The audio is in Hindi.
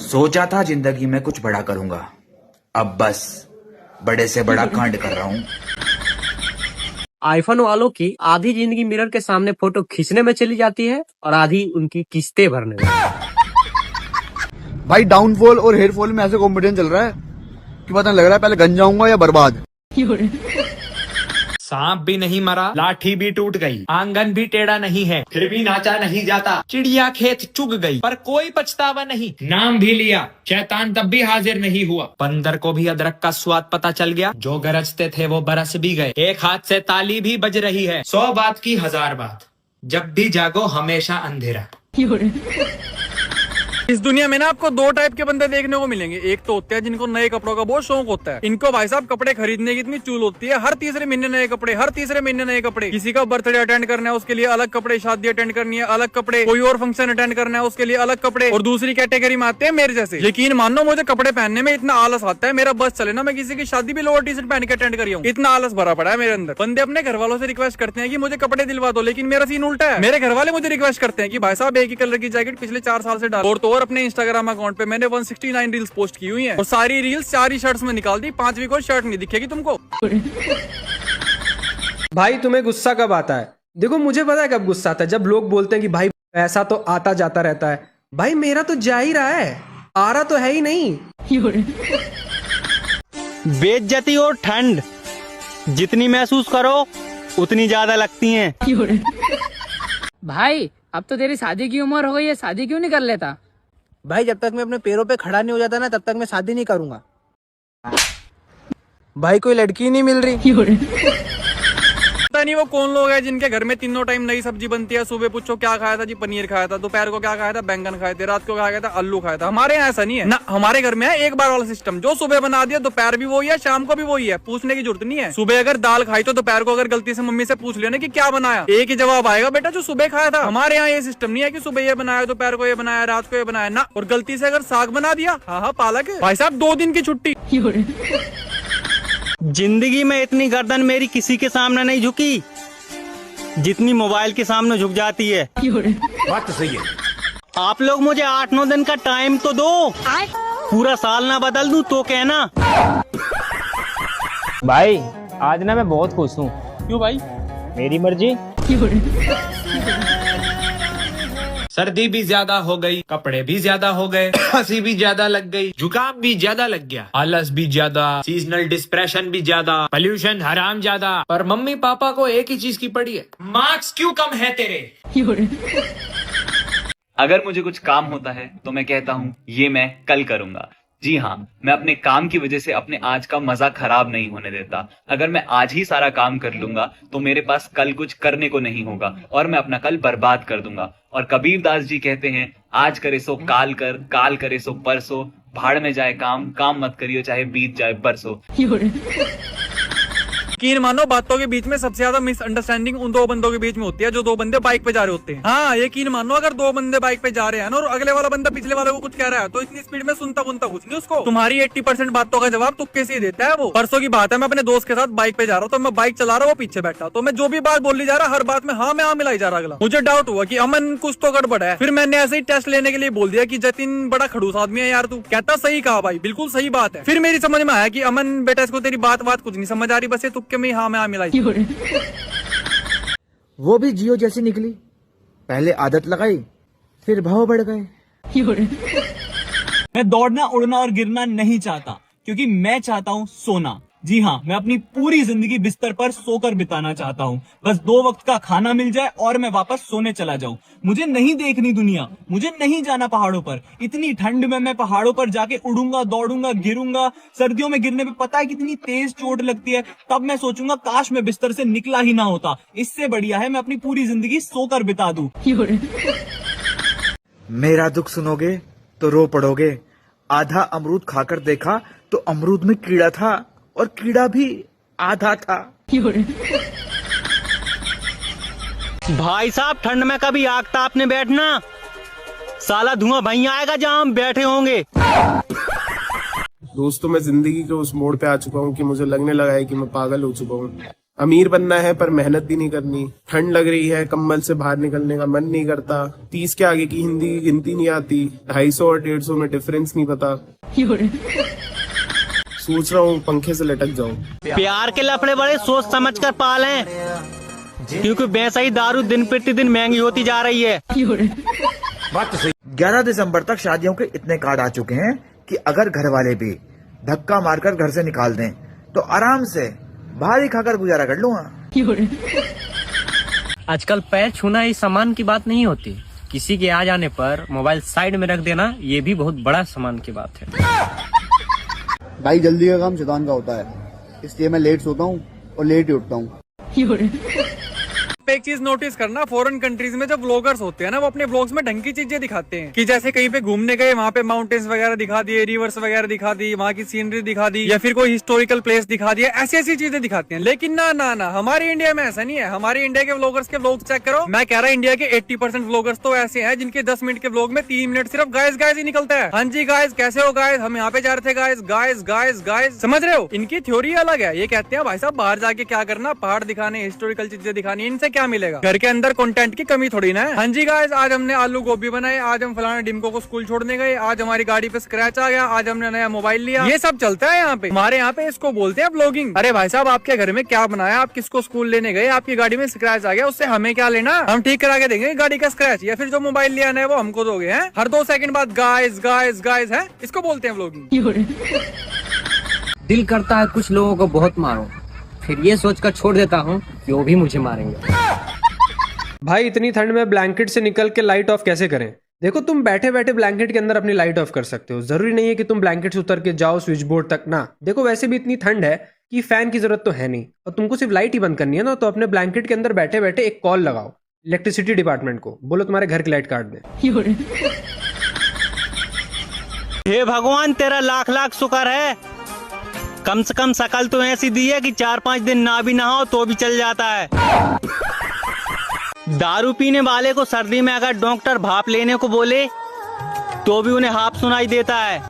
सोचा था जिंदगी में कुछ बड़ा करूंगा, अब बस बड़े से बड़ा कांड कर रहा हूँ। आईफोन वालों की आधी जिंदगी मिरर के सामने फोटो खींचने में चली जाती है और आधी उनकी किस्तें भरने में। भाई डाउनफॉल और हेयरफॉल में ऐसे कॉम्पिटिशन चल रहा है कि पता नहीं लग रहा है पहले गंज जाऊंगा या बर्बाद। सांप भी नहीं मरा, लाठी भी टूट गई, आंगन भी टेढ़ा नहीं है, फिर भी नाचा नहीं जाता, चिड़िया खेत चुग गई, पर कोई पछतावा नहीं। नाम भी लिया, शैतान तब भी हाजिर नहीं हुआ। बंदर को भी अदरक का स्वाद पता चल गया, जो गरजते थे वो बरस भी गए। एक हाथ से ताली भी बज रही है, 100 बात की 1000 बात, जब भी जागो हमेशा अंधेरा। इस दुनिया में ना आपको दो टाइप के बंदे देखने को मिलेंगे। एक तो होते हैं जिनको नए कपड़ों का बहुत शौक होता है। इनको भाई साहब कपड़े खरीदने की इतनी चूल होती है, हर तीसरे महीने नए कपड़े, हर तीसरे महीने नए कपड़े। किसी का बर्थडे अटेंड करना है उसके लिए अलग कपड़े, शादी अटेंड करनी है अलग कपड़े, कोई और फंक्शन अटेंड करना है उसके लिए अलग कपड़े। और दूसरी कैटेगरी में आते हैं मेरे जैसे। यकीन मानो मुझे कपड़े पहनने में इतना आलस आता है, मेरा बस चले ना मैं किसी की शादी भी लोअर टी शर्ट पहन के अटेंड करी हूँ, इतना आलस भरा पड़ा है मेरे अंदर। बंदे अपने घर वालों से रिक्वेस्ट करते हैं कि मुझे कपड़े दिलवा दो, लेकिन मेरा सीन उल्टा है। मेरे घर वाले मुझे रिक्वेस्ट करते हैं कि भाई साहब एक ही कलर की जैकेट पिछले 4 साल से डालो। और तो और अपने इंस्टाग्राम अकाउंट पे मैंने 169 रील्स पोस्ट की हुई हैं और सारी रील्स 4 ही शर्ट्स में निकाल दी, 5वीं कोई शर्ट नहीं दिखेगी तुमको। भाई तुम्हें गुस्सा कब आता है? देखो मुझे पता है कब गुस्सा आता है, जब लोग बोलते हैं कि भाई पैसा तो आता जाता रहता है। भाई मेरा तो जा ही रहा है, आ रहा तो है ही नहीं। बेइज्जती और ठंड जितनी महसूस करो उतनी ज्यादा लगती हैं। भाई अब तो तेरी शादी की उम्र हो गई है, शादी क्यों नहीं कर लेता? भाई जब तक मैं अपने पैरों पे खड़ा नहीं हो जाता ना तब तक मैं शादी नहीं करूंगा। भाई कोई लड़की नहीं मिल रही। पता नहीं वो कौन लोग हैं जिनके घर में तीनों टाइम नई सब्जी बनती है। सुबह पूछो क्या खाया था जी, पनीर खाया था। दोपहर को क्या खाया था, बैंगन खाए थे। रात को क्या खाया था, आलू खाया था। हमारे यहाँ ऐसा नहीं है ना, हमारे घर में है एक बार वाला सिस्टम। जो सुबह बना दिया दोपहर भी वही है, शाम को भी वही है, पूछने की जरूरत नहीं है। सुबह अगर दाल खाई तो दोपहर को अगर गलती से मम्मी से पूछ लिया ना कि क्या बनाया, एक ही जवाब आएगा, बेटा जो सुबह खाया था। हमारे यहाँ ये सिस्टम नहीं है कि सुबह ये बनाया, दोपहर को ये बनाया, रात को ये बनाया ना। और गलती से अगर साग बना दिया, हाँ पालक है भाई साहब 2 दिन की छुट्टी। जिंदगी में इतनी गर्दन मेरी किसी के सामने नहीं झुकी जितनी मोबाइल के सामने झुक जाती है। बात तो सही है। आप लोग मुझे 8-9 दिन का टाइम तो दो, पूरा साल ना बदल दूं तो कहना। भाई आज ना मैं बहुत खुश हूँ। क्यों भाई? मेरी मर्जी। सर्दी भी ज्यादा हो गई, कपड़े भी ज्यादा हो गए, खांसी भी ज्यादा लग गई, जुकाम भी ज्यादा लग गया, आलस भी ज्यादा, सीजनल डिप्रेशन भी ज्यादा, पोल्यूशन हराम ज्यादा। पर मम्मी पापा को एक ही चीज की पड़ी है, मार्क्स क्यों कम है तेरे। अगर मुझे कुछ काम होता है तो मैं कहता हूँ ये मैं कल करूंगा। जी हाँ, मैं अपने काम की वजह से अपने आज का मजा खराब नहीं होने देता। अगर मैं आज ही सारा काम कर लूंगा तो मेरे पास कल कुछ करने को नहीं होगा और मैं अपना कल बर्बाद कर दूंगा। और कबीर दास जी कहते हैं, आज करे सो काल कर, काल करे सो परसों, भाड़ में जाए काम, काम मत करियो चाहे बीत जाए बरसों। यकीन मानो बातों के बीच में सबसे ज्यादा मिसअंडरस्टैंडिंग उन 2 बंदों के बीच में होती है जो 2 बंदे बाइक पे जा रहे होते हैं। हाँ यकीन मानो अगर 2 बंदे बाइक पे जा रहे हैं ना और अगले वाला बंदा पिछले वाले को कुछ कह रहा है तो इतनी स्पीड में सुनता कुछ नहीं उसको। तुम्हारी 80% बातों का जवाब तुक्के से ही देता है वो। परसों की बात है, मैं अपने दोस्त के साथ बाइक पे जा रहा हूँ, तो मैं बाइक चला रहा हूँ, वो पीछे बैठा, तो मैं जो भी बात बोली जा रहा हर बात में हाँ में हाँ मिलाई जा रहा। अगला मुझे डाउट हुआ कि अमन कुछ तो गड़बड़ है। फिर मैंने ऐसे ही टेस्ट लेने के लिए बोल दिया कि जतिन बड़ा खड़ूस आदमी है यार तू। कहता सही कहा भाई, बिल्कुल सही बात है। फिर मेरी समझ में आया कि अमन बेटा इसको तेरी बात कुछ नहीं समझ आ रही, बस ये तुक्के में हाँ में हाँ मिलाई। वो भी जियो जैसी निकली, पहले आदत लगाई फिर भाव बढ़ गए। मैं दौड़ना उड़ना और गिरना नहीं चाहता क्योंकि मैं चाहता हूँ सोना। जी हाँ, मैं अपनी पूरी जिंदगी बिस्तर पर सोकर बिताना चाहता हूँ। बस 2 वक्त का खाना मिल जाए और मैं वापस सोने चला जाऊँ। मुझे नहीं देखनी दुनिया, मुझे नहीं जाना पहाड़ों पर। इतनी ठंड में मैं पहाड़ों पर जाके उड़ूंगा, दौड़ूंगा, गिरूंगा। सर्दियों में गिरने पे पता है कितनी तेज चोट लगती है। तब मैं सोचूंगा काश मैं बिस्तर से निकला ही ना होता। इससे बढ़िया है मैं अपनी पूरी जिंदगी सोकर बिता दूं। मेरा दुख सुनोगे तो रो पड़ोगे। आधा अमरूद खाकर देखा तो अमरूद में कीड़ा था और कीड़ा भी आधा था। भाई साहब ठंड में कभी आग तापने बैठना, साला धुआं वहीं आएगा जहां हम बैठे होंगे। दोस्तों मैं जिंदगी के उस मोड़ पे आ चुका हूँ कि मुझे लगने लगा है कि मैं पागल हो चुका हूँ। अमीर बनना है पर मेहनत भी नहीं करनी, ठंड लग रही है कंबल से बाहर निकलने का मन नहीं करता, 30 के आगे की हिंदी की गिनती नहीं आती, 250 और 150 में डिफरेंस नहीं पता, सोच रहा हूँ पंखे से लटक जाऊं। प्यार के लफड़े बड़े सोच समझ कर पालें, क्योंकि वैसा ही दारू दिन प्रतिदिन महंगी होती जा रही है। 11 दिसंबर तक शादियों के इतने कार्ड आ चुके हैं कि अगर घर वाले भी धक्का मारकर घर से निकाल दें तो आराम से बाहर ही खाकर गुजारा कर लूंगा। आजकल पैर छूना इस सामान की बात नहीं होती, किसी के आ जाने पर मोबाइल साइड में रख देना ये भी बहुत बड़ा सामान की बात है। भाई जल्दी का काम शैतान का होता है, इसलिए मैं लेट सोता हूँ और लेट ही उठता हूँ। एक चीज नोटिस करना, फॉरेन कंट्रीज में जो व्लॉगर्स होते हैं ना, वो अपने व्लॉग्स में ढंग की चीजें दिखाते हैं कि जैसे कहीं पे घूमने गए, वहाँ पे माउंटेन्स वगैरह दिखा दिए, रिवर्स वगैरह दिखा दी, वहाँ की सीनरी दिखा दी, या फिर कोई हिस्टोरिकल प्लेस दिखा दिया, ऐसी ऐसी चीजें दिखाते हैं। लेकिन ना ना ना, हमारे इंडिया में ऐसा नहीं है। हमारे इंडिया के व्लॉगर्स के व्लॉग चेक करो, मैं कह रहा इंडिया के 80% व्लॉगर्स तो ऐसे हैं जिनके 10 मिनट के व्लॉग में 3 मिनट सिर्फ गाइस गाइस ही निकलता है। हाँ जी गाइस, कैसे हो गाइस, हम यहाँ पे जा रहे थे गाइस, गाइस गाइस गाइस, समझ रहे हो? इनकी थ्योरी अलग है। ये कहते हैं भाई साहब बाहर जाके क्या करना, पहाड़ दिखाने, हिस्टोरिकल चीजें दिखानी, इनसे क्या मिलेगा? घर के अंदर कंटेंट की कमी थोड़ी ना है। हाँ जी गाइस, आज हमने आलू गोभी बनाए, आज हम फलाना डिम्को को स्कूल छोड़ने गए, आज हमारी गाड़ी पे स्क्रैच आ गया, आज हमने नया मोबाइल लिया, ये सब चलता है यहाँ पे। हमारे यहाँ पे इसको बोलते हैं व्लॉगिंग। अरे भाई साहब, आपके घर में क्या बनाया, आप किसको स्कूल लेने गए, आपकी गाड़ी में स्क्रैच आ गया, उससे हमें क्या लेना? हम ठीक करा के देंगे गाड़ी का स्क्रैच, या फिर जो मोबाइल लिया है वो हमको दोगे। हैं हर 2 सेकंड बाद गाइस गाइस गाइस है, इसको बोलते हैं व्लॉगिंग। दिल करता है कुछ लोगों को बहुत मारो, फिर ये सोचकर छोड़ देता हूँ कि वो भी मुझे मारेंगे। भाई इतनी ठंड में ब्लैंकेट से निकल के लाइट ऑफ कैसे करें? देखो, तुम बैठे बैठे ब्लैंकेट के अंदर अपनी लाइट ऑफ कर सकते हो, जरूरी नहीं है कि तुम ब्लैंकेट से उतर के जाओ स्विच बोर्ड तक ना। देखो, वैसे भी इतनी ठंड है कि फैन की जरूरत तो है नहीं, और तुमको सिर्फ लाइट ही बंद करनी है ना, तो अपने ब्लैंकेट के अंदर बैठे बैठे एक कॉल लगाओ इलेक्ट्रिसिटी डिपार्टमेंट को, बोलो तुम्हारे घर की लाइट काट दें। हे भगवान, तेरा लाख लाख शुक्र है, कम से कम शकल तो ऐसी दी है कि 4-5 दिन ना भी नहाओ तो भी चल जाता है। दारू पीने वाले को सर्दी में अगर डॉक्टर भाप लेने को बोले तो भी उन्हें हाफ सुनाई देता है।